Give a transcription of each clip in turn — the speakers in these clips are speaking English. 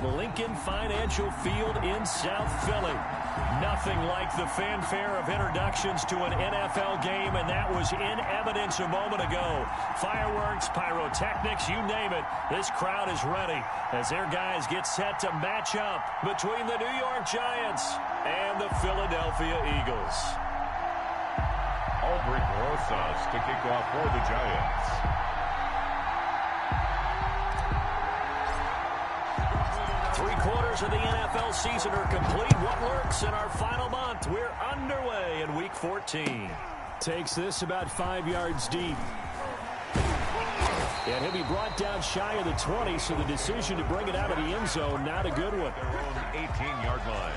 Lincoln Financial Field in South Philly. Nothing like the fanfare of introductions to an NFL game, and that was in evidence a moment ago. Fireworks, pyrotechnics, you name it. This crowd is ready as their guys get set to match up between the New York Giants and the Philadelphia Eagles. Aldrich Rosas to kick off for the Giants. Three-quarters of the NFL season are complete. What works in our final month? We're underway in Week 14. Takes this about 5 yards deep. And he'll be brought down shy of the 20, so the decision to bring it out of the end zone, not a good one. Their own 18-yard line.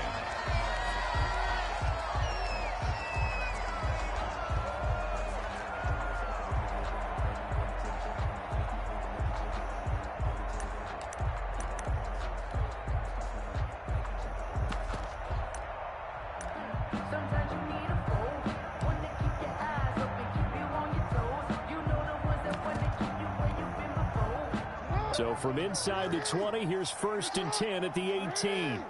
So from inside the 20, here's 1st and 10 at the 18.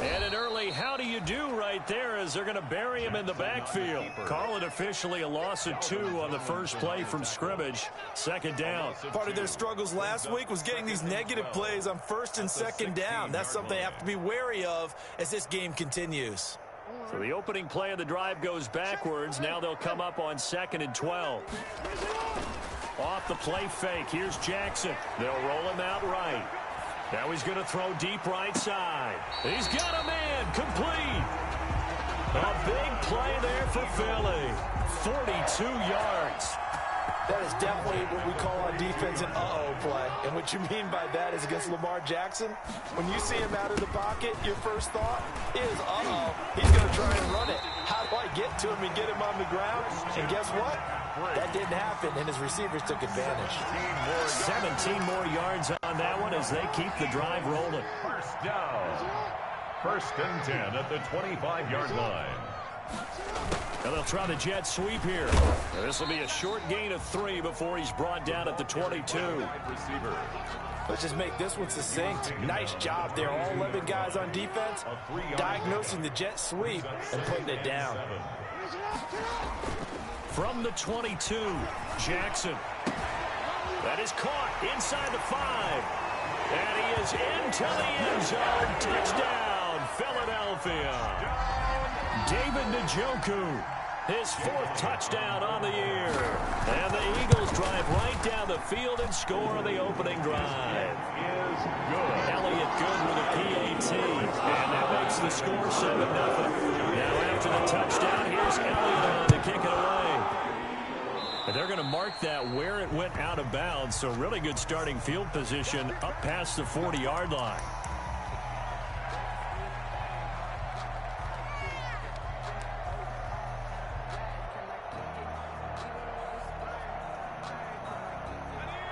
And an early how do you do right there as they're going to bury him in the backfield. Call it officially a loss of 2 on the first play from scrimmage. 2nd down. Part of their struggles last week was getting these negative plays on 1st and 2nd down. That's something they have to be wary of as this game continues. So the opening play of the drive goes backwards. Now they'll come up on 2nd and 12. Off the play fake. Here's Jackson. They'll roll him out right. Now he's going to throw deep right side. He's got a man complete. A big play there for Philly. 42 yards. That is definitely what we call on defense an uh-oh play. And what you mean by that is against Lamar Jackson, when you see him out of the pocket, your first thought is, uh-oh, he's going to try and run it. How do I get to him and get him on the ground? And guess what? That didn't happen, and his receivers took advantage. 17 more yards on that one as they keep the drive rolling. First down. 1st and 10 at the 25-yard line. And they'll try the jet sweep here. This will be a short gain of 3 before he's brought down at the 22. Let's just make this one succinct. Nice job there. All 11 guys on defense diagnosing the jet sweep and putting it down. From the 22, Jackson. That is caught inside the 5. And he is into the end zone. Touchdown, Philadelphia. David Njoku, his 4th touchdown on the year. And the Eagles drive right down the field and score on the opening drive. Elliott good with a PAT. And that makes the score 7-0. Now after the touchdown, here's Elliott on to kick it away. And they're going to mark that where it went out of bounds. So really good starting field position up past the 40-yard line.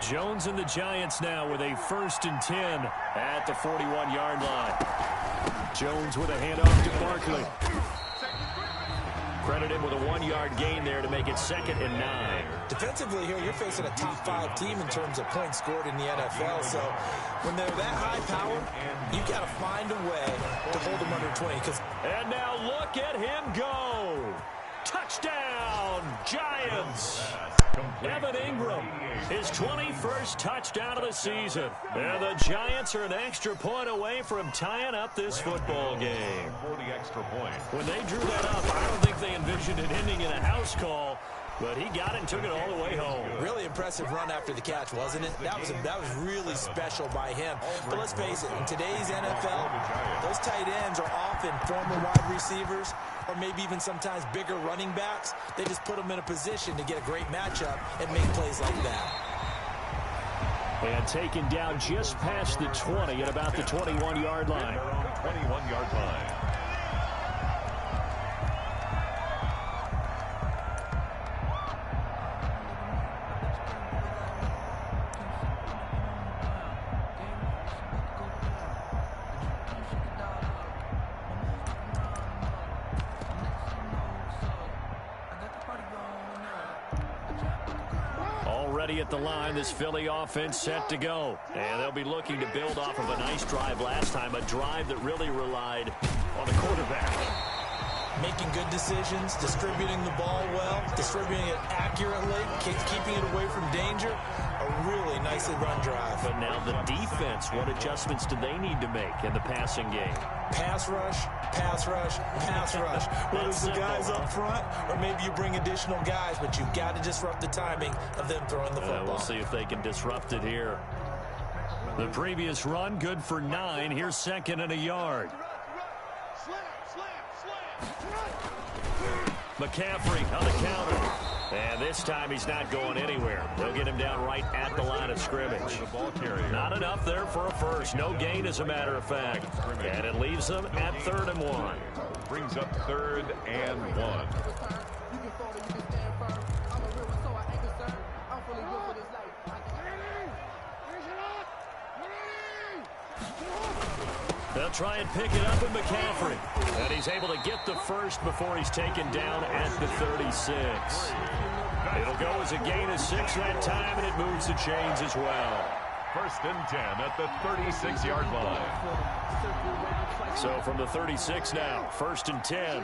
Jones and the Giants now with a 1st and 10 at the 41-yard line. Jones with a handoff to Barkley. Credit him with a 1-yard gain there to make it 2nd and 9. Defensively here, you're facing a top 5 team in terms of points scored in the NFL. So when they're that high power, you got to find a way to hold them under 20. And now look at him go. Touchdown, Giants. Evan Ingram, his 21st touchdown of the season. And the Giants are an extra point away from tying up this football game. For the extra point. When they drew that up, I don't think they envisioned it ending in a house call. But he got it and took it all the way home. Really impressive run after the catch, wasn't it? That was really special by him. But let's face it, in today's NFL, those tight ends are often former wide receivers or maybe even sometimes bigger running backs. They just put them in a position to get a great matchup and make plays like that. And taken down just past the 20 at about the 21-yard line. 21-yard line. ready at the line. This Philly offense set to go. And they'll be looking to build off of a nice drive last time, a drive that really relied on the quarterback. Making good decisions, distributing the ball well, distributing it accurately, keeping it away from danger. A really nicely run drive. But now the defense, what adjustments do they need to make in the passing game? Pass rush, pass rush, pass rush. Whether it's the guys up front or maybe you bring additional guys, but you've got to disrupt the timing of them throwing the football. We'll see if they can disrupt it here. The previous run, good for 9. Here's second and a yard. McCaffrey on the counter. And this time he's not going anywhere. They'll get him down right at the line of scrimmage. Not enough there for a first. No gain, as a matter of fact. And it leaves them at 3rd and 1. Brings up 3rd and 1. They'll try and pick it up with McCaffrey. And he's able to get the first before he's taken down at the 36. It'll go as a gain of 6 that time, and it moves the chains as well. 1st and 10 at the 36-yard line. So from the 36 now, 1st and 10.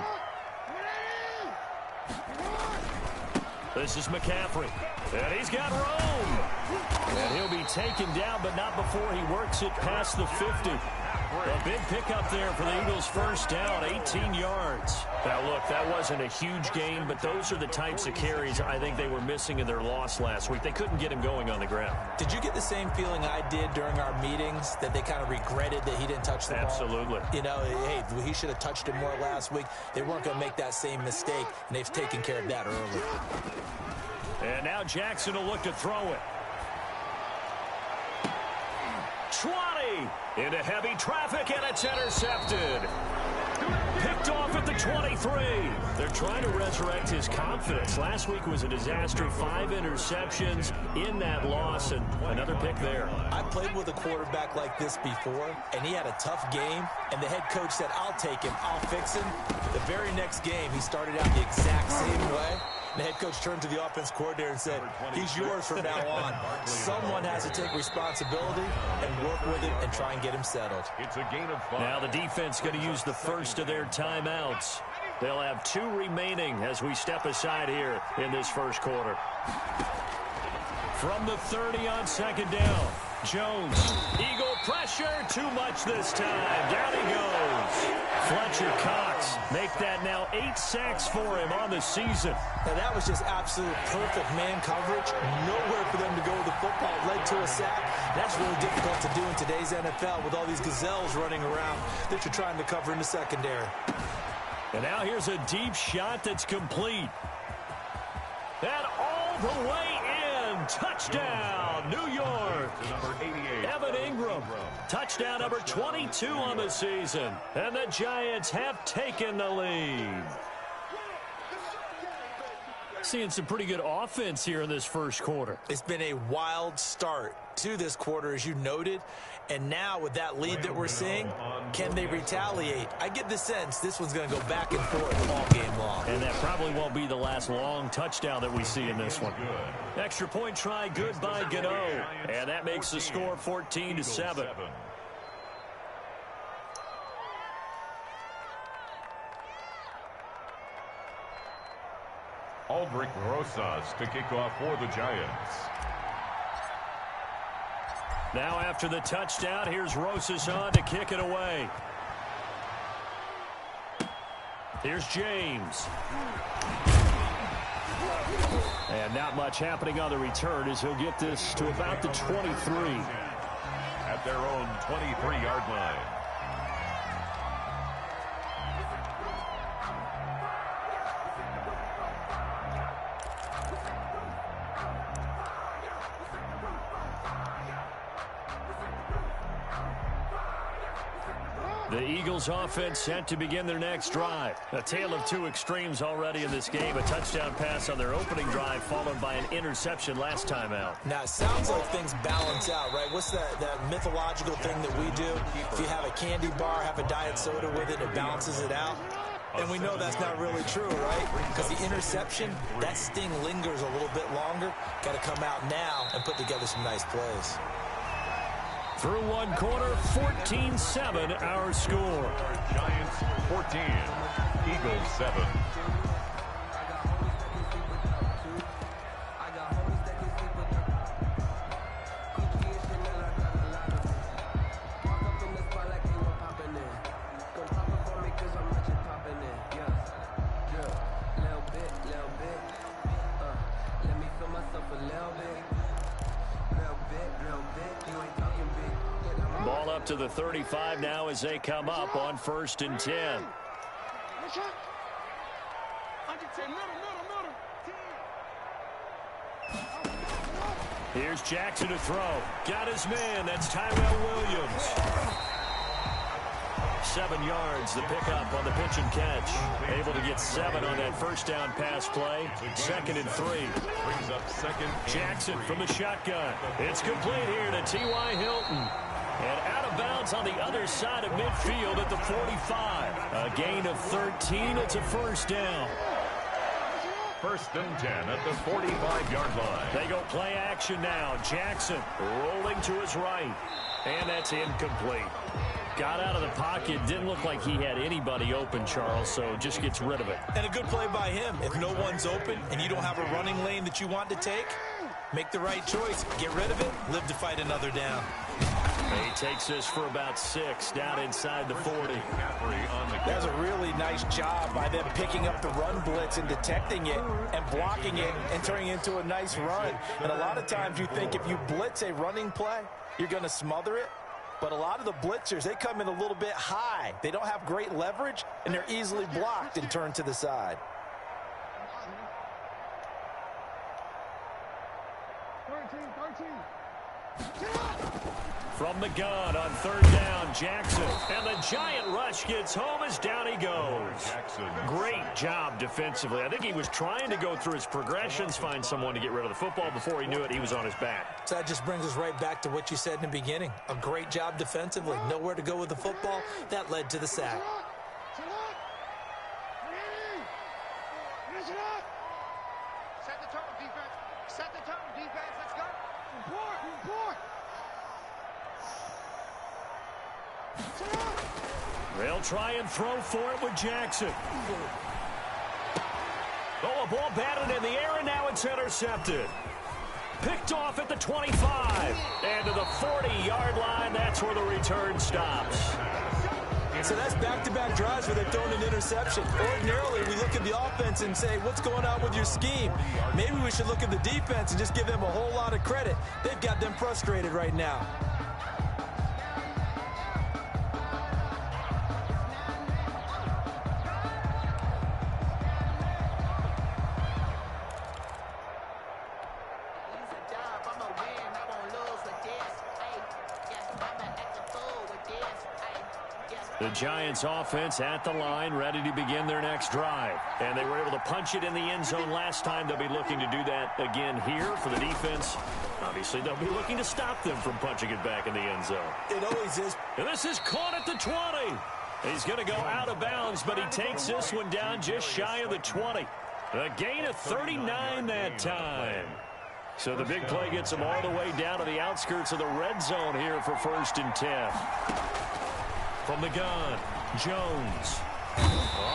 This is McCaffrey. And he's got room. And he'll be taken down, but not before he works it past the 50. A big pickup there for the Eagles' first down, 18 yards. Now, look, that wasn't a huge gain, but those are the types of carries I think they were missing in their loss last week. They couldn't get him going on the ground. Did you get the same feeling I did during our meetings, that they kind of regretted that he didn't touch the ball? Absolutely. You know, hey, he should have touched it more last week. They weren't going to make that same mistake, and they've taken care of that early. And now Jackson will look to throw it. 20 into heavy traffic, and it's intercepted. Picked off at the 23. They're trying to resurrect his confidence. Last week was a disaster. 5 interceptions in that loss, and another pick there. I played with a quarterback like this before, and he had a tough game, and the head coach said, I'll take him, I'll fix him. The very next game, he started out the exact same way. The head coach turned to the offense coordinator and said, he's yours from now on. Someone has to take responsibility and work with it and try and get him settled. It's a gain of 5. Now the defense going to use the first of their timeouts. They'll have 2 remaining as we step aside here in this first quarter. From the 30 on 2nd down, Jones. Eagle pressure, too much this time. Down he goes. Fletcher Cox make that now 8 sacks for him on the season. Now that was just absolute perfect man coverage. Nowhere for them to go with the football. Led to a sack. That's really difficult to do in today's NFL with all these gazelles running around that you're trying to cover in the secondary. And now here's a deep shot that's complete. And all the way in. Touchdown, New York. Number 88. Evan Ingram. Touchdown number 22 on the season. And the Giants have taken the lead. Seeing some pretty good offense here in this first quarter. It's been a wild start to this quarter, as you noted. And now with that lead that we're seeing, can they retaliate? I get the sense this one's going to go back and forth all game long. And that probably won't be the last long touchdown that we see in this one. Extra point try, good by GOTW. And that makes the score 14-7. Aldrich Rosas to kick off for the Giants. Now after the touchdown, here's Rosas on to kick it away. Here's James. And not much happening on the return as he'll get this to about the 23. At their own 23-yard line. The Eagles offense set to begin their next drive. A tale of 2 extremes already in this game. A touchdown pass on their opening drive followed by an interception last time out. Now, it sounds like things balance out, right? What's that mythological thing that we do? If you have a candy bar, have a diet soda with it, it balances it out. And we know that's not really true, right? Because the interception, that sting lingers a little bit longer. Got to come out now and put together some nice plays. Through one quarter, 14-7 our score. Giants 14, Eagles 7. Ball up to the 35 now as they come up on 1st and 10. Here's Jackson to throw. Got his man. That's Tyrell Williams. 7 yards, the pickup on the pitch and catch. Able to get 7 on that first down pass play. 2nd and 3. Brings up 2nd. Jackson from the shotgun. It's complete here to T.Y. Hilton. And out of bounds on the other side of midfield at the 45. A gain of 13. It's a first down. 1st and 10 at the 45-yard line. They go play action now. Jackson rolling to his right. And that's incomplete. Got out of the pocket. Didn't look like he had anybody open, Charles, so just gets rid of it. And a good play by him. If no one's open and you don't have a running lane that you want to take, make the right choice. Get rid of it. Live to fight another down. He takes this for about 6 down inside the 40. That's a really nice job by them picking up the run blitz and detecting it and blocking it and turning it into a nice run. And a lot of times you think if you blitz a running play, you're going to smother it. But a lot of the blitzers, they come in a little bit high. They don't have great leverage, and they're easily blocked and turned to the side. 13. From the gun on 3rd down, Jackson. And the giant rush gets home as down he goes. Great job defensively. I think he was trying to go through his progressions, find someone to get rid of the football. Before he knew it, he was on his back. So that just brings us right back to what you said in the beginning. A great job defensively. Nowhere to go with the football. That led to the sack. Set the tone, defense. Set the tone, defense. Let's go. Report. They'll try and throw for it with Jackson. Oh, a ball batted in the air, and now it's intercepted. Picked off at the 25. And to the 40-yard line, that's where the return stops. So that's back-to-back drives where they've thrown an interception. Ordinarily, we look at the offense and say, what's going on with your scheme? Maybe we should look at the defense and just give them a whole lot of credit. They've got them frustrated right now. The Giants offense at the line, ready to begin their next drive. And they were able to punch it in the end zone last time. They'll be looking to do that again here for the defense. Obviously, they'll be looking to stop them from punching it back in the end zone. It always is. And this is caught at the 20. He's going to go out of bounds, but he takes this one down just shy of the 20. A gain of 39 that time. So the big play gets him all the way down to the outskirts of the red zone here for 1st and 10. From the gun, Jones.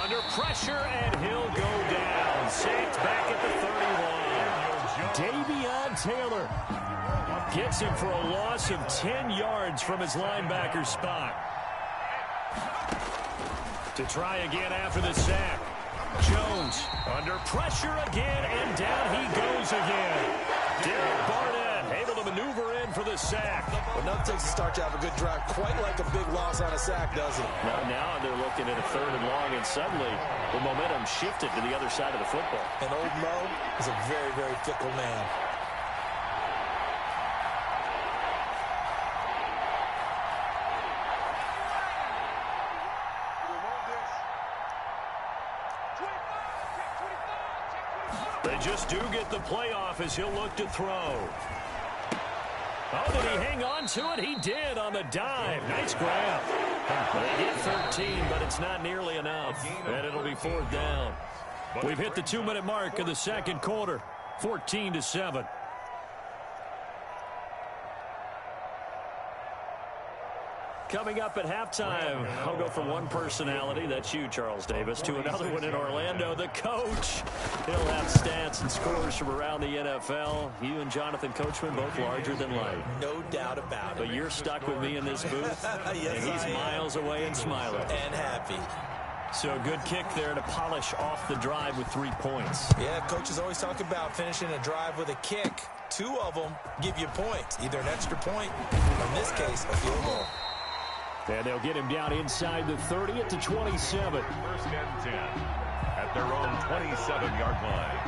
Under pressure, and he'll go down. Sacked back at the 31. Davion Taylor gets him for a loss of 10 yards from his linebacker spot. To try again after the sack. Jones under pressure again, and down he goes again. Derek Barnett able to maneuver in for the sack. Well, nothing takes a start to have a good drive, quite like a big loss on a sack, doesn't it? Now they're looking at a 3rd and long, and suddenly the momentum shifted to the other side of the football. And old Mo is a very, very fickle man. They just do get the playoff as he'll look to throw. Oh, did he hang on to it? He did on the dive. Nice grab. They get 13, but it's not nearly enough, and it'll be 4th down. We've hit the 2-minute mark of the second quarter, 14-7. Coming up at halftime, I'll go from one personality, that's you, Charles Davis, to another one in Orlando, the coach. He'll have stats and scores from around the NFL. You and Jonathan Coachman, both larger than life. No doubt about it. But you're stuck with me in this booth, yes, and he's miles away and smiling. And happy. So a good kick there to polish off the drive with 3 points. Yeah, coaches always talk about finishing a drive with a kick. 2 of them give you points, either an extra point, or in this case, a field goal. And they'll get him down inside the 30 at the 27. 1st and 10 at their own 27-yard line.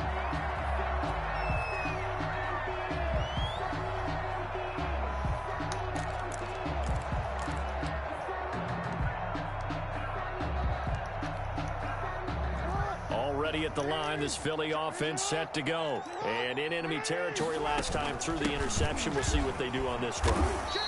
Already at the line, this Philly offense set to go. And in enemy territory last time through the interception. We'll see what they do on this drive.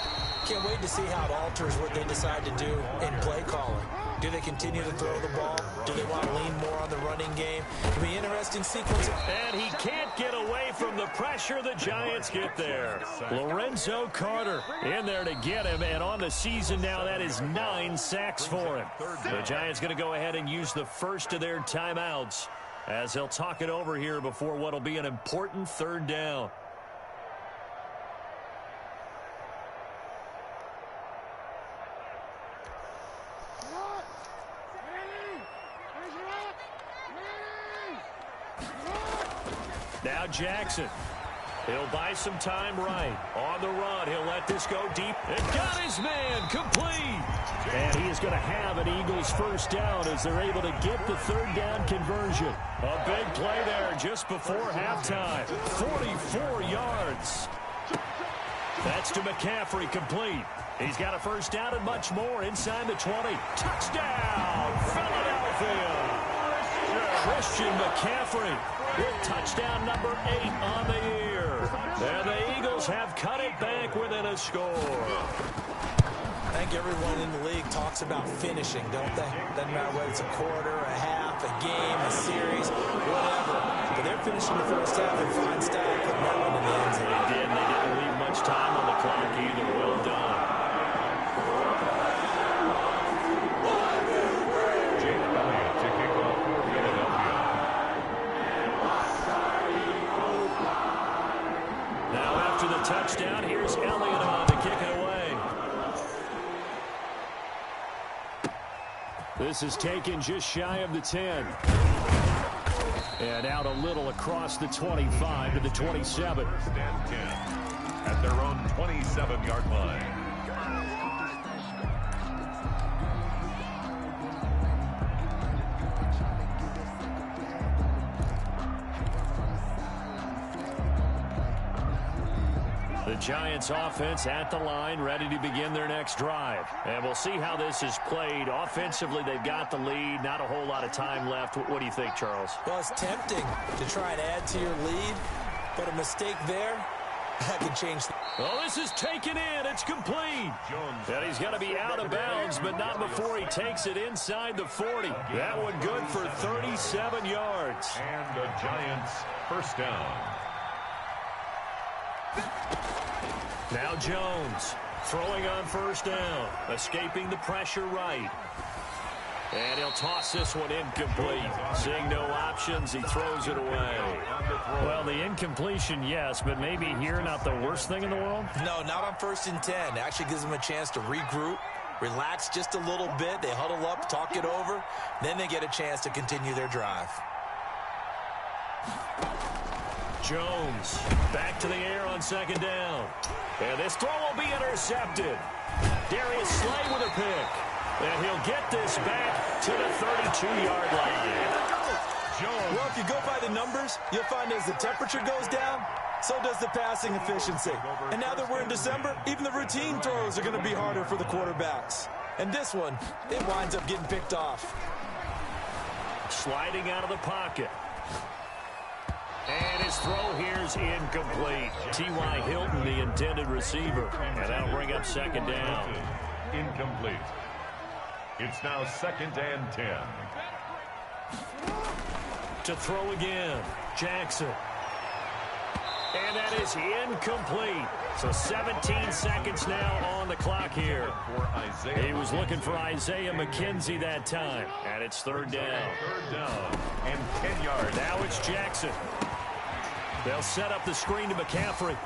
Can't wait to see how it alters what they decide to do in play calling. Do they continue to throw the ball? Do they want to lean more on the running game? It'll be an interesting sequence. And he can't get away from the pressure. The Giants get there. Lorenzo Carter in there to get him. And on the season now, that is 9 sacks for him. The Giants going to go ahead and use the first of their timeouts as they'll talk it over here before what will be an important 3rd down. Now Jackson. He'll buy some time right. On the run, he'll let this go deep. And got his man complete. And he is going to have an Eagles 1st down as they're able to get the 3rd down conversion. A big play there just before halftime. 44 yards. That's to McCaffrey, complete. He's got a 1st down and much more inside the 20. Touchdown, Philadelphia. Christian McCaffrey with touchdown number 8 on the year. And the Eagles have cut it back within a score. I think everyone in the league talks about finishing, don't they? Doesn't matter whether it's a quarter, a half, a game, a series, whatever. But they're finishing the 1st half in fine style, putting that one in the end zone. They did. They didn't leave much time on the clock either. Well done. Touchdown. Here's Elliott on to kick it away. This is taken just shy of the 10. And out a little across the 25 to the 27. 1st and 10 at their own 27-yard line. The Giants offense at the line, ready to begin their next drive. And we'll see how this is played. Offensively, they've got the lead. Not a whole lot of time left. What do you think, Charles? Well, it's tempting to try and add to your lead, but a mistake there, that could change. Oh, this is taken in. It's complete. And he's got to be out of bounds, but not before he takes it inside the 40. That one good for 37 yards. And the Giants 1st down. Now Jones throwing on 1st down, escaping the pressure right. And he'll toss this one incomplete. Seeing no options, he throws it away. Well, the incompletion, yes, but maybe here not the worst thing in the world? No, not on 1st and 10. It actually gives them a chance to regroup, relax just a little bit. They huddle up, talk it over. Then they get a chance to continue their drive. Jones back to the air on 2nd down. And this throw will be intercepted. Darius Slay with a pick. And he'll get this back to the 32-yard line. Well, if you go by the numbers, you'll find as the temperature goes down, so does the passing efficiency. And now that we're in December, even the routine throws are going to be harder for the quarterbacks. And this one, it winds up getting picked off. Sliding out of the pocket. And his throw here is incomplete. T.Y. Hilton, the intended receiver. And that'll bring up 2nd down. Incomplete. It's now 2nd and 10. To throw again, Jackson. And that is incomplete. So 17 seconds now on the clock here. He was looking for Isaiah McKenzie that time. And it's 3rd down. 3rd down and 10 yards. Now it's Jackson. They'll set up the screen to McCaffrey.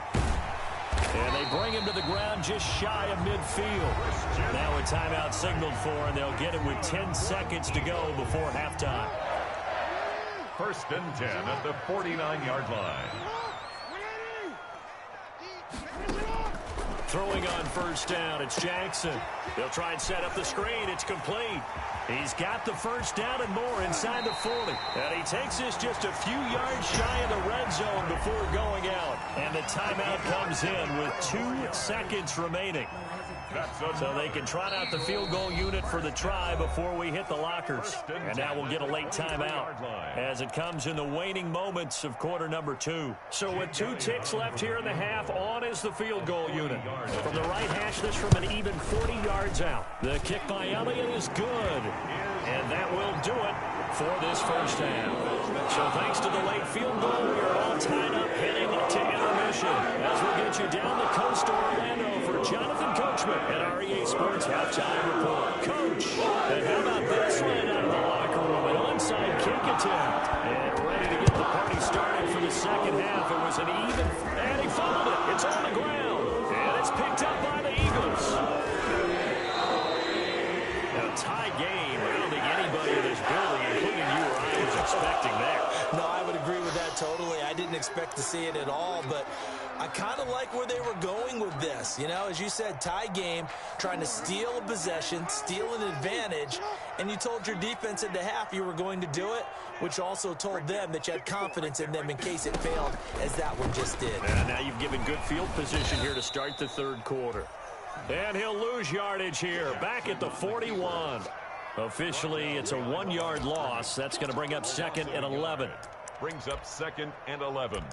And they bring him to the ground just shy of midfield. Now a timeout signaled for, and they'll get it with 10 seconds to go before halftime. 1st and 10 at the 49-yard line. Throwing on 1st down, it's Jackson. They'll try and set up the screen. It's complete. He's got the 1st down and more inside the 40. And he takes this just a few yards shy of the red zone before going out. And the timeout comes in with 2 seconds remaining. So they can trot out the field goal unit for the try before we hit the lockers. And now we'll get a late timeout as it comes in the waning moments of quarter number 2. So with 2 ticks left here in the half, on is the field goal unit. From the right hash, this from an even 40 yards out. The kick by Elliott is good. And that will do it for this 1st half. So thanks to the late field goal, we are all tied up heading to intermission. As we'll get you down the coast to Orlando for Jonathan Coachman at our EA Sports Halftime Report. Coach, and how about this right out of the locker room? An onside kick attempt. And ready to get the party started for the 2nd half. It was an even, and he fumbled it. It's on the ground. And it's picked up by the Eagles. A tie game. I don't think anybody in this building, including you or I, was expecting that. No, I would agree with that totally. I didn't expect to see it at all, but I kind of like where they were going with this. You know, as you said, tie game, trying to steal a possession, steal an advantage, and you told your defense at the half you were going to do it, which also told them that you had confidence in them in case it failed, as that one just did. And now you've given good field position here to start the 3rd quarter. And he'll lose yardage here, back at the 41. Officially, it's a 1-yard loss. That's going to bring up 2nd and 11. Brings up 2nd and 11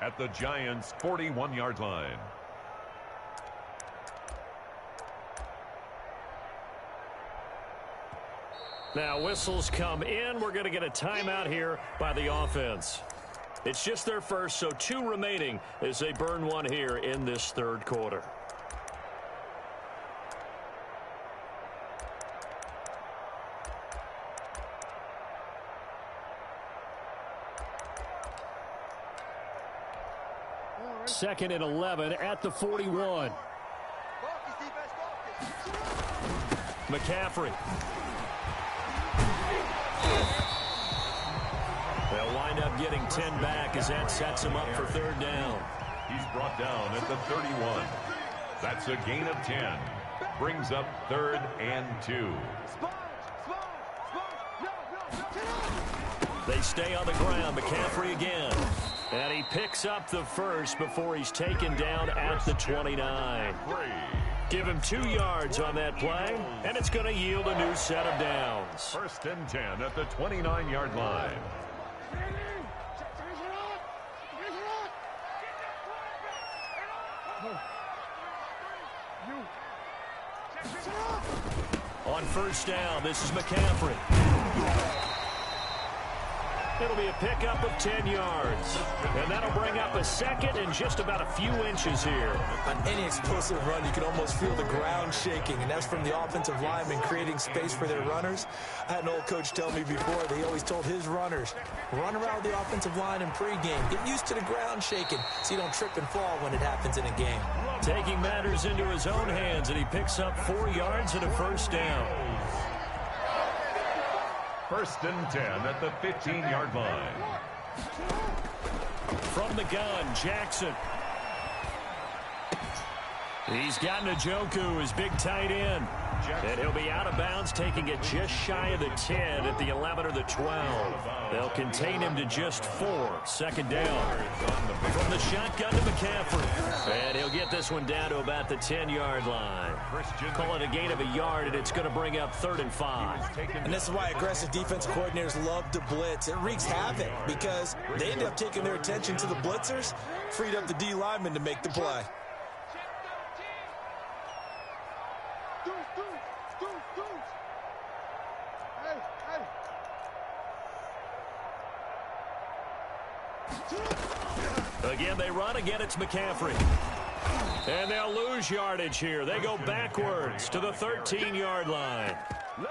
at the Giants' 41-yard line. Now whistles come in. We're going to get a timeout here by the offense. It's just their first, so 2 remaining as they burn one here in this 3rd quarter. Second and 11 at the 41. McCaffrey. They'll wind up getting 10 back as that sets him up for 3rd down. He's brought down at the 31. That's a gain of 10. Brings up 3rd and 2. They stay on the ground. McCaffrey again. And he picks up the 1st before he's taken down at the 29. Give him 2 yards on that play, and it's going to yield a new set of downs. 1st and 10 at the 29-yard line. On 1st down, this is McCaffrey. It'll be a pickup of 10 yards. And that'll bring up a 2nd and just about a few inches here. On any explosive run, you can almost feel the ground shaking, and that's from the offensive linemen creating space for their runners. I had an old coach tell me before, they always told his runners, run around the offensive line in pregame. Get used to the ground shaking so you don't trip and fall when it happens in a game. Taking matters into his own hands, and he picks up 4 yards and a 1st down. 1st and 10 at the 15-yard line. From the gun, Jackson. He's got Njoku, his big tight end. And he'll be out of bounds, taking it just shy of the 10 at the 11 or the 12. They'll contain him to just 4. 2nd down. From the shotgun to McCaffrey. And he'll get this one down to about the 10-yard line. Call it a gain of a yard, and it's going to bring up 3rd and 5. And this is why aggressive defensive coordinators love to blitz. It wreaks havoc because they end up taking their attention to the blitzers, freed up the D lineman to make the play. Again, they run. Again, it's McCaffrey. And they'll lose yardage here. They go backwards to the 13-yard line.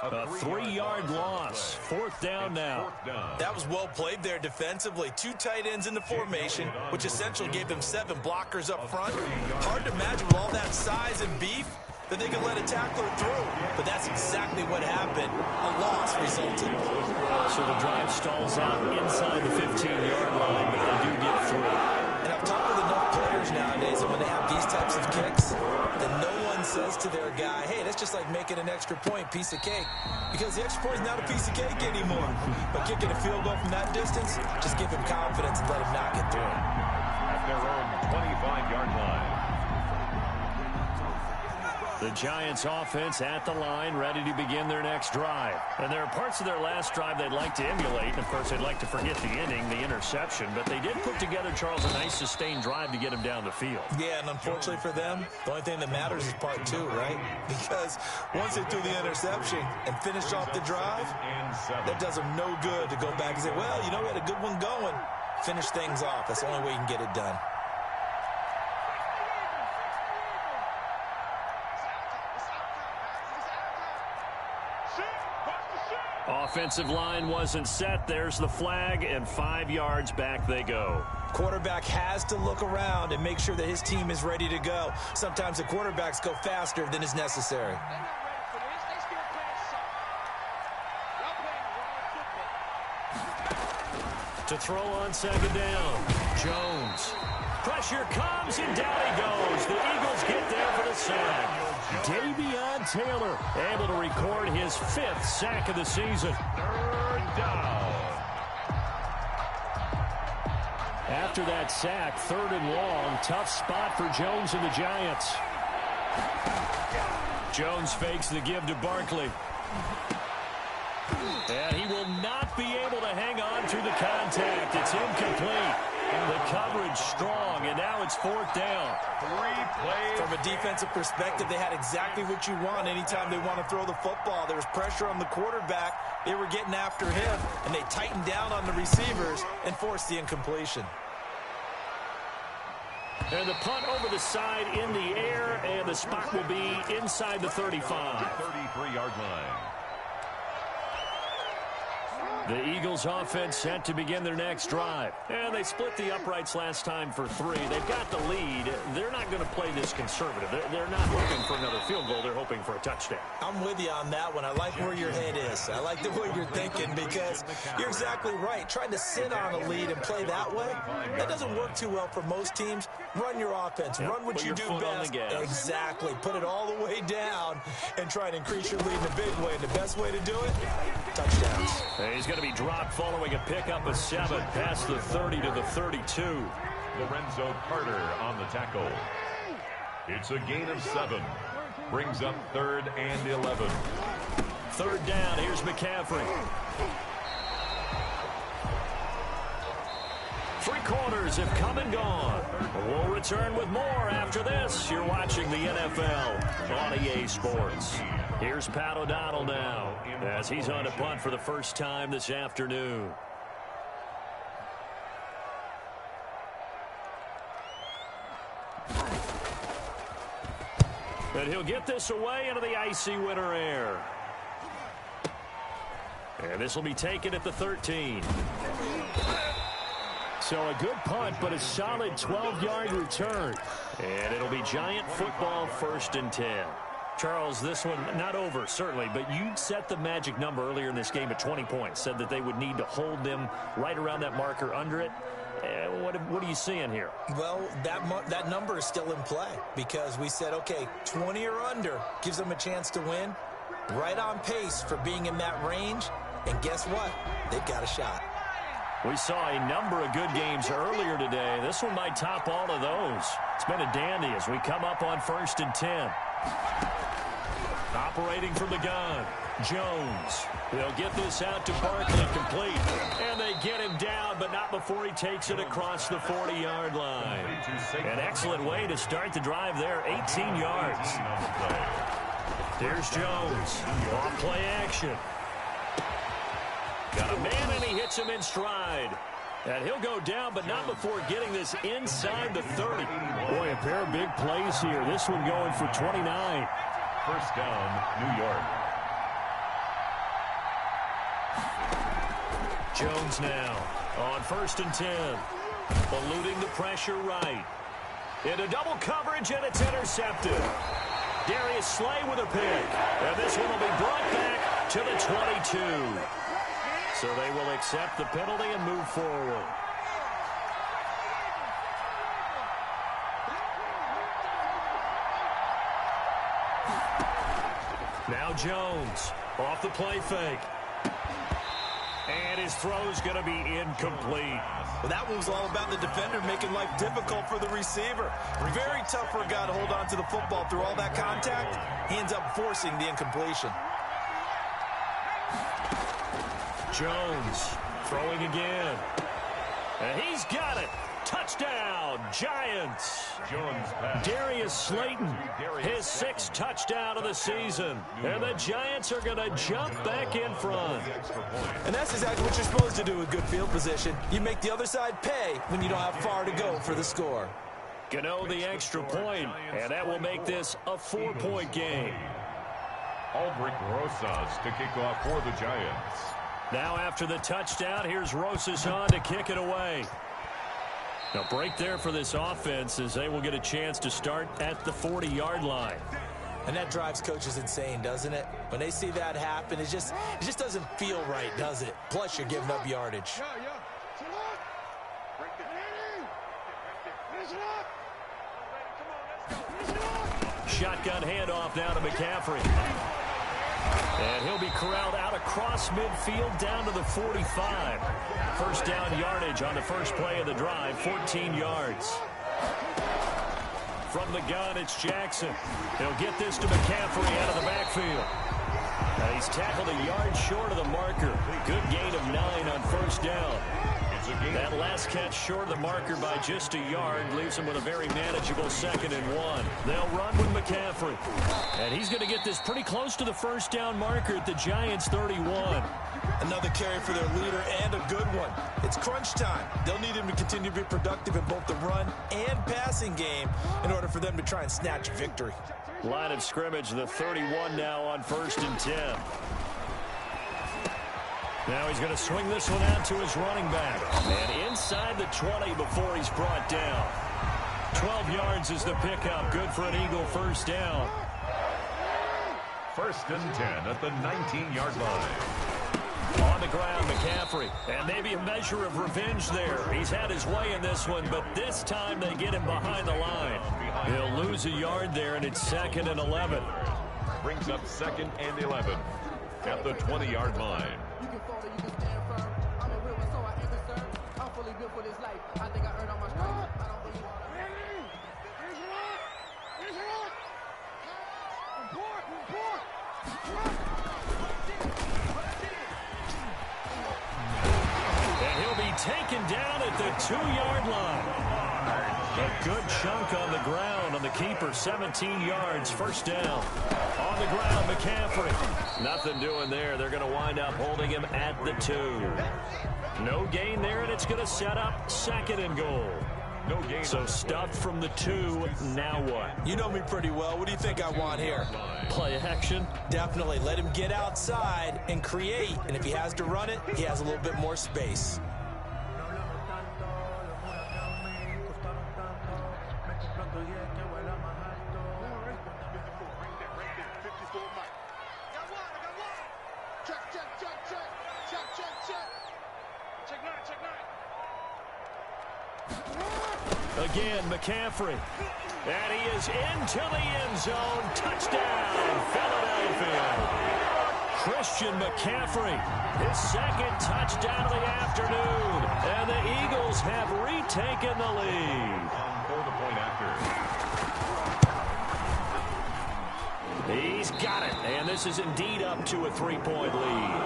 A 3-yard loss. Fourth down now. That was well played there defensively. 2 tight ends in the formation, which essentially gave them 7 blockers up front. Hard to imagine with all that size and beef that they could let a tackler through. But that's exactly what happened. A loss resulted. So the drive stalls out inside the 15-yard line, but they do get through. And I've talked with enough players nowadays, and when they have these types of kicks, then no one says to their guy, hey, that's just like making an extra point, piece of cake. Because the extra point is not a piece of cake anymore. But kicking a field goal from that distance, just give him confidence and let him knock it through. At their own 25-yard line. The Giants offense at the line, ready to begin their next drive. And there are parts of their last drive they'd like to emulate. And, of course, they'd like to forget the inning, the interception. But they did put together, Charles, a nice sustained drive to get him down the field. Yeah, and unfortunately for them, the only thing that matters is part 2, right? Because once they threw the interception and finished off the drive, that does them no good to go back and say, well, you know, we had a good one going. Finish things off. That's the only way you can get it done. Offensive line wasn't set. There's the flag, and 5 yards back they go. Quarterback has to look around and make sure that his team is ready to go. Sometimes the quarterbacks go faster than is necessary. To throw on second down, Jones. Pressure comes, and down he goes. The Eagles get there for the sack. Davion Taylor able to record his 5th sack of the season. Third down. After that sack, 3rd and long, tough spot for Jones and the Giants. Jones fakes the give to Barkley. And he will not be able to hang on to the contact. It's incomplete. The coverage strong, and now it's 4th down. 3 plays. From a defensive perspective, they had exactly what you want anytime they want to throw the football. There was pressure on the quarterback. They were getting after him, and they tightened down on the receivers and forced the incompletion. And the punt over the side in the air, and the spot will be inside the 35. 33-yard line. The Eagles offense set to begin their next drive. And they split the uprights last time for 3. They've got the lead. They're not going to play this conservative. They're not hoping for another field goal. They're hoping for a touchdown. I'm with you on that one. I like where your head is. I like the way you're thinking because you're exactly right. Trying to sit on a lead and play that way, that doesn't work too well for most teams. Run your offense. Run what you do best. Exactly. Put it all the way down and try to increase your lead in a big way. And the best way to do it, touchdowns. He's going to be dropped following a pickup of 7 past the 30 to the 32. Lorenzo Carter on the tackle. It's a gain of 7. Brings up 3rd and 11. 3rd down. Here's McCaffrey. 3 quarters have come and gone. We'll return with more after this. You're watching the NFL on EA Sports. Here's Pat O'Donnell now as he's on a punt for the first time this afternoon. And he'll get this away into the icy winter air. And this will be taken at the 13. So a good punt, but a solid 12-yard return. And it'll be Giant football, 1st and 10. Charles, this one not over, certainly, but you set the magic number earlier in this game at 20 points. Said that they would need to hold them right around that marker under it. What are you seeing here? Well, that number is still in play because we said, okay, 20 or under gives them a chance to win. Right on pace for being in that range. And guess what? They've got a shot. We saw a number of good games earlier today. This one might top all of those. It's been a dandy as we come up on 1st and 10. Operating from the gun, Jones. They'll get this out to Barkley, complete. And they get him down, but not before he takes it across the 40-yard line. An excellent way to start the drive there, 18 yards. There's Jones. Off play action. Got a man, and he hits him in stride. And he'll go down, but not before getting this inside the 30. Boy, a pair of big plays here. This one going for 29. First down, New York. Jones now on 1st and 10. Eluding the pressure right. Into double coverage, and it's intercepted. Darius Slay with a pick. And this one will be brought back to the 22. So they will accept the penalty and move forward. Now Jones off the play fake. And his throw's going to be incomplete. Well, that one was all about the defender making life difficult for the receiver. Very tough for a guy to hold on to the football through all that contact. He ends up forcing the incompletion. Jones throwing again. And he's got it. Touchdown, Giants. Jones pass. Darius Slayton, his 6th touchdown of the season. And the Giants are going to jump back in front. And that's exactly what you're supposed to do with good field position. You make the other side pay when you don't have far to go for the score. Gano the extra point, and that will make this a 4-point game. Aldrich Rosas to kick off for the Giants. Now after the touchdown, here's Rosas on to kick it away. A break there for this offense as they will get a chance to start at the 40-yard line. And that drives coaches insane, doesn't it? When they see that happen, it just doesn't feel right, does it? Plus, you're giving up yardage. Shotgun handoff now to McCaffrey. And he'll be corralled out across midfield down to the 45. First down yardage on the first play of the drive, 14 yards. From the gun, it's Jackson. He'll get this to McCaffrey out of the backfield. Now he's tackled a yard short of the marker. Good gain of 9 on first down. That last catch short of the marker by just a yard leaves him with a very manageable 2nd and 1. They'll run with McCaffrey. And he's going to get this pretty close to the first down marker at the Giants' 31. Another carry for their leader and a good one. It's crunch time. They'll need him to continue to be productive in both the run and passing game in order for them to try and snatch a victory. Line of scrimmage, the 31 now on 1st and 10. Now he's going to swing this one out to his running back. And inside the 20 before he's brought down. 12 yards is the pickup. Good for an Eagle first down. 1st and 10 at the 19-yard line. On the ground, McCaffrey. And maybe a measure of revenge there. He's had his way in this one, but this time they get him behind the line. He'll lose a yard there, and it's 2nd and 11. Brings up 2nd and 11 at the 20-yard line. And he'll be taken down at the 2-yard line. A good chunk on the ground on the keeper, 17 yards, first down. On the ground, McCaffrey. Nothing doing there. They're going to wind up holding him at the 2. No gain there, and it's going to set up 2nd and goal. No gain. So stuffed from the 2, now what? You know me pretty well. What do you think I want here? Play action? Definitely. Let him get outside and create. And if he has to run it, he has a little bit more space. Again, McCaffrey. And he is into the end zone. Touchdown, Philadelphia. Christian McCaffrey, his 2nd touchdown of the afternoon. And the Eagles have retaken the lead. For the point after. He's got it. And this is indeed up to a 3-point lead.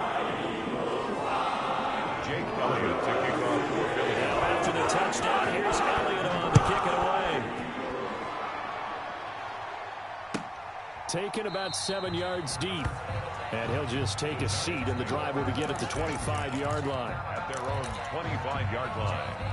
Jake Elliott to kick off for Philly. Now after the touchdown, here's Elliott on to kick it away. taken about 7 yards deep. And he'll just take a seat, and the drive will begin at the 25-yard line. At their own 25-yard line.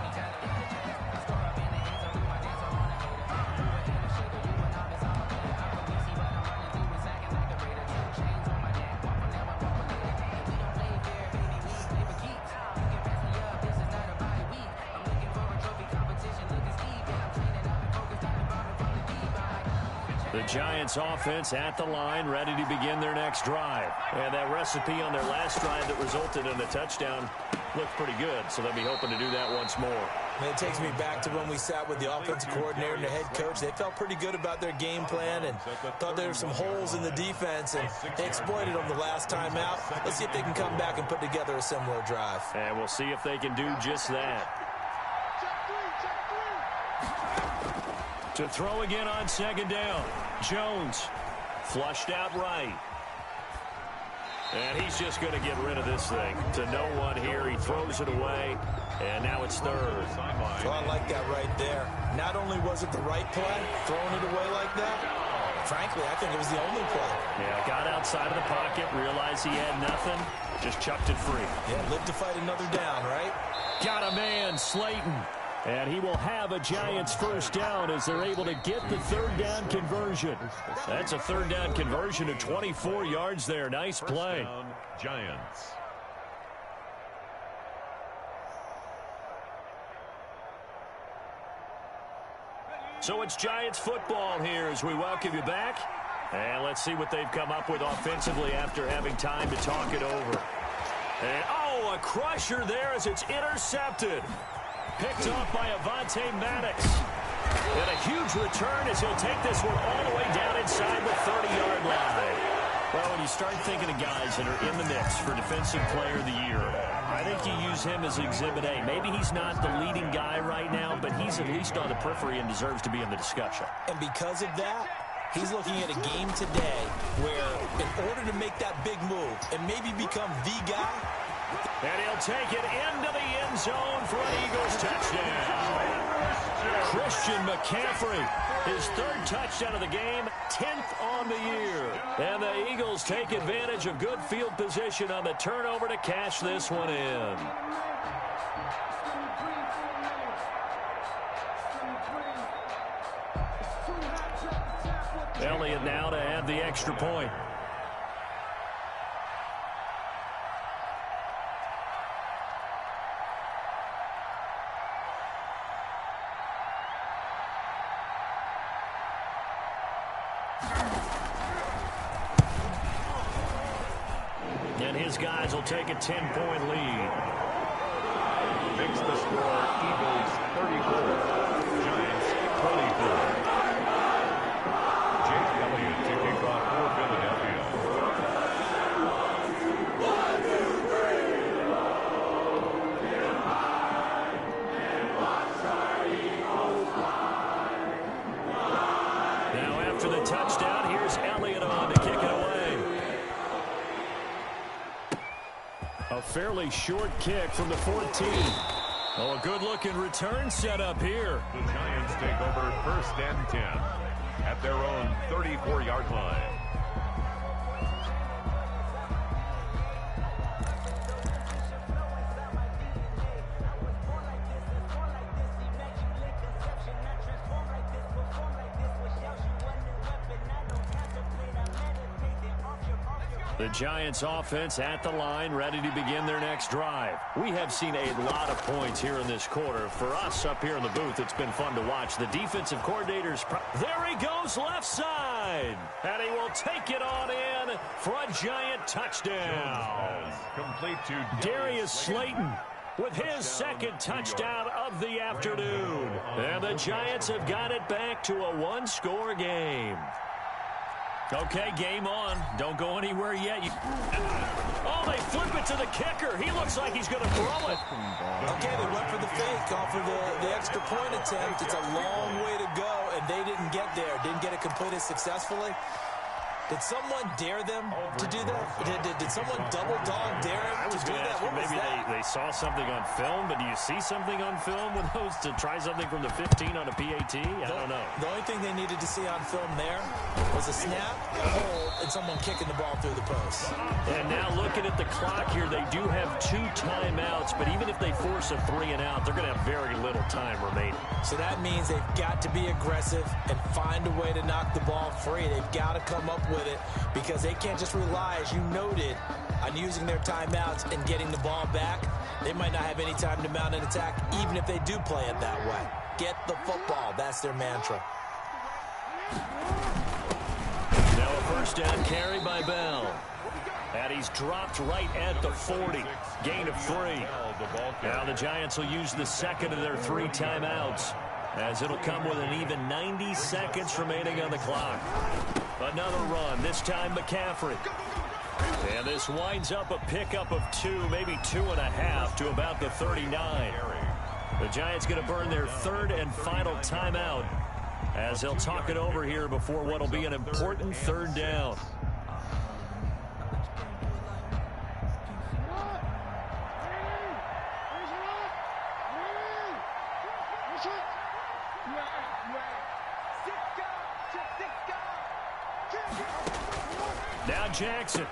The Giants offense at the line, ready to begin their next drive. And that recipe on their last drive that resulted in a touchdown looked pretty good, so they'll be hoping to do that once more. It takes me back to when we sat with the offensive coordinator and the head coach. They felt pretty good about their game plan and thought there were some holes in the defense, and they exploited them the last time out. Let's see if they can come back and put together a similar drive. And we'll see if they can do just that. To throw again on second down. Jones flushed out right. And he's just going to get rid of this thing. To no one here. He throws it away. And now it's third. So I like that right there. Not only was it the right play, throwing it away like that, frankly, I think it was the only play. Yeah, got outside of the pocket, realized he had nothing, just chucked it free. Yeah, lived to fight another down, right? Got a man, Slayton. And he will have a Giants first down as they're able to get the third down conversion. That's a third down conversion of 24 yards there. Nice play. First down, Giants. So it's Giants football here as we welcome you back. And let's see what they've come up with offensively after having time to talk it over. And, oh, a crusher there as it's intercepted. Picked off by Avonte Maddox. And a huge return as he'll take this one all the way down inside the 30-yard line. Well, when you start thinking of guys that are in the mix for Defensive Player of the Year, I think you use him as Exhibit A. Maybe he's not the leading guy right now, but he's at least on the periphery and deserves to be in the discussion. And because of that, he's looking at a game today where in order to make that big move and maybe become the guy, and he'll take it into the end zone for an Eagles touchdown. Christian McCaffrey, his third touchdown of the game, 10th on the year. And the Eagles take advantage of good field position on the turnover to cash this one in. Elliott now to add the extra point. And his guys will take a 10-point lead. Makes the score Eagles 34, Giants 24. Jake Elliott to kick off for Philadelphia. Now after the touchdown, here's Elliott on to kick it away. A fairly short kick from the 14. Oh, a good-looking return set up here. The Giants take over first and 10 at their own 34-yard line. The Giants offense at the line, ready to begin their next drive. We have seen a lot of points here in this quarter. For us up here in the booth, it's been fun to watch. The defensive coordinators, there he goes left side. And he will take it on in for a Giant touchdown. Complete to Darius Slayton with his second touchdown of the afternoon. And the Giants have got it back to a one-score game. Okay, game on. Don't go anywhere yet. Oh, they flip it to the kicker. He looks like he's going to throw it. okay, they went for the fake off of the extra point attempt. It's a long way to go, and they didn't get there. Didn't get it completed successfully. Did someone dare them to do that? Did someone double dog dare him to do that? What was maybe that? they saw something on film, but do you see something on film with those to try something from the 15 on a PAT? I don't know. The only thing they needed to see on film there was a snap, a hold, and someone kicking the ball through the post. And now looking at the clock here, they do have 2 timeouts, but even if they force a 3 and out, they're going to have very little time remaining. So that means they've got to be aggressive and find a way to knock the ball free. They've got to come up with it because they can't just rely, as you noted, on using their timeouts and getting the ball back. They might not have any time to mount an attack, even if they do play it that way. Get the football. That's their mantra. Now a first down carry by Bell. And he's dropped right at the 40. Gain of 3. Now the Giants will use the second of their 3 timeouts, as it'll come with an even 90 seconds remaining on the clock. Another run, this time McCaffrey. And this winds up a pickup of 2, maybe 2.5 to about the 39. The Giants going to burn their 3rd and final timeout, as they'll talk it over here before what will be an important 3rd down. Now Jackson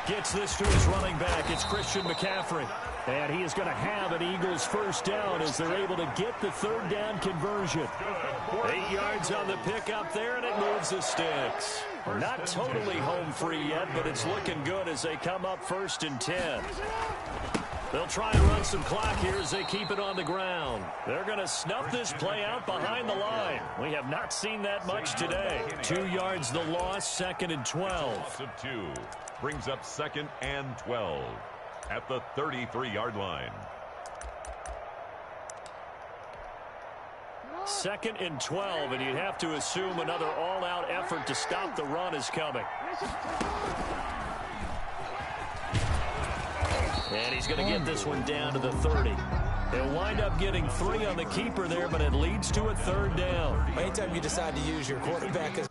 gets this to his running back. It's Christian McCaffrey. And he is going to have an Eagles first down as they're able to get the 3rd down conversion. 8 yards on the pickup there, and it moves the sticks. Not totally home free yet, but it's looking good as they come up 1st and 10. They'll try and run some clock here as they keep it on the ground. They're going to snuff this play out behind the line. We have not seen that much today. 2 yards the loss, 2nd and 12. Loss of 2 brings up 2nd and 12 at the 33-yard line. 2nd and 12, and you'd have to assume another all-out effort to stop the run is coming. And he's going to get this one down to the 30. They'll wind up getting 3 on the keeper there, but it leads to a 3rd down. Anytime you decide to use your quarterback as